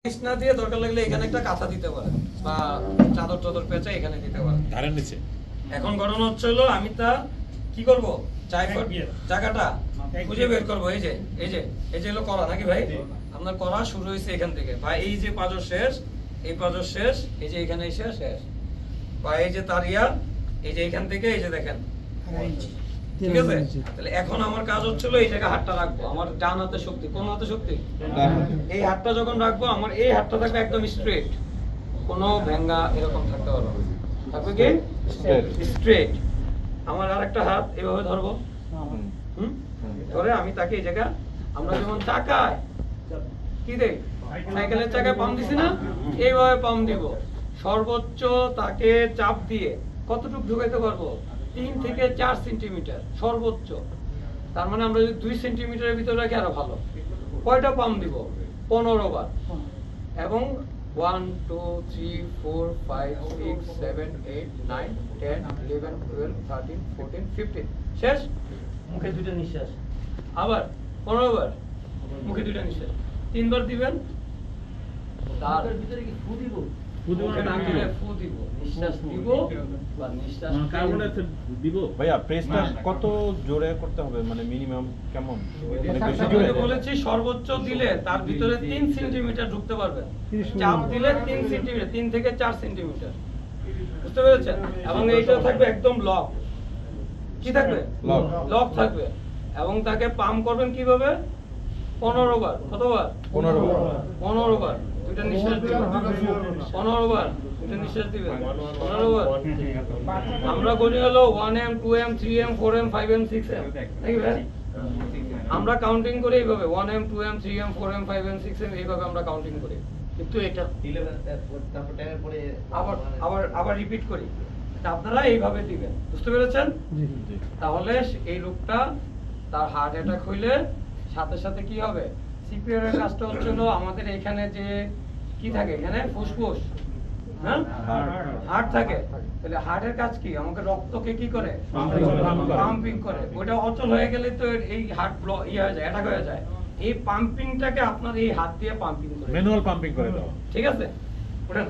বিছনা দিয়ে দরকার লাগলে এখানে একটা কাঁথা দিতে পারেন বা চাদর চাদর পেঁচা এখানে দিতে পারেন ধারের নিচে। এখন ঘটনা হচ্ছে হলো আমি তা কি করব জায়গাটা খুঁজে বের করবো। এই যে হলো করা নাকি ভাই, আপনার করা শুরু হয়েছে এখান থেকে বা এই যে পাঁজর শেষ, এই পাঁজর শেষ, এই যে এখানে এসে শেষ বা এই যে তারিয়া, এই যে এখান থেকে এই যে দেখেন, ঠিক আছে। তাহলে এখন আমার কাজ হচ্ছিল এই জায়গায় হাতটা রাখবো, আমার ডান হাতে শক্তি, কোন হাতে শক্তি, এই হাতটা যখন রাখবো আমার এই হাতটা থাকবে একদম স্ট্রেট, কোনো ভেঙ্গা এরকম থাকতে পারবো না, থাকবে কি স্ট্রেট। আমার আরেকটা হাত এভাবে ধরবো, ধরে আমি তাকে এই জায়গা, আমরা যেমন চাকায় কি দেই, সাইকেলের চাকায় পাম্প দিছি না, এইভাবে পাম্প দিব। সর্বোচ্চ তাকে চাপ দিয়ে কতটুকু ঢুকাইতে পারবো, 3 থেকে 4 সেন্টিমিটার সর্বোচ্চ। তার মানে আমরা যদি 2 সেন্টিমিটারের ভিতরে রাখি আরো ভালো। কয়টা পাম্প দিব, 15 বার। এবং 1 2 3 4 5 6 7 8 9 10 11 12 13 14 15 শেষ। মুখে দুটো নিঃশ্বাস, আবার 15 বার মুখে দুটো নিঃশ্বাস, 3 বার দিবেন। তার ভিতরে কি ফু দিব, ভাইয়া প্রেসটা কত জোরে করতে হবে, মানে মিনিমাম কেমন? বলেছি সর্বোচ্চ দিলে তার ভিতরে 3 সেন্টিমিটার ঢুকতে পারবে, চাপ দিলে 3 সেন্টিমিটার, 3 থেকে 4 সেন্টিমিটার, বুঝতে পেরেছেন? এবং এইটা থাকবে একদম লক, কি থাকবে, লক থাকবে। এবং তাকে পাম্প করবেন কিভাবে, 15 বার, কতবার, 15 বার দুইটা নিঃশ্বাস দিবেন, 15 বার দুইটা নিঃশ্বাস দিবেন, 15 বার। আমরা গণি হলো 1M 2M 3M 4M 5M 6M, নাকি ভাই? আমরা কাউন্টিং করি এইভাবে 1M 2M 3M 4M 5M 6M, এইভাবে আমরা কাউন্টিং করি। কিন্তু এটা আবার রিপিট করি, আপনারা এইভাবে দিবেন, বুঝতে পেরেছেন? তাহলে এই লোকটা তার হার্ট অ্যাটাক হইলে সাথে সাথে কি হবে, সিপিআর এর কাজটা হচ্ছিল আমাদের এখানে যে কি থাকে, এখানে ফুসফুস, হ্যাঁ হার্ট থাকে। তাহলে হার্টের কাজ কি, আমাকে রক্তকে কি করে, পাম্পিং করে। ওটা অচল হয়ে গেলে তো এই হার্ট ব্লক হয়ে যায়, অ্যাটাক হয়ে যায়। এই পাম্পিংটাকে আপনার এই হাত দিয়ে পাম্পিং করে, ম্যানুয়াল পাম্পিং করে দাও, ঠিক আছে। ওটা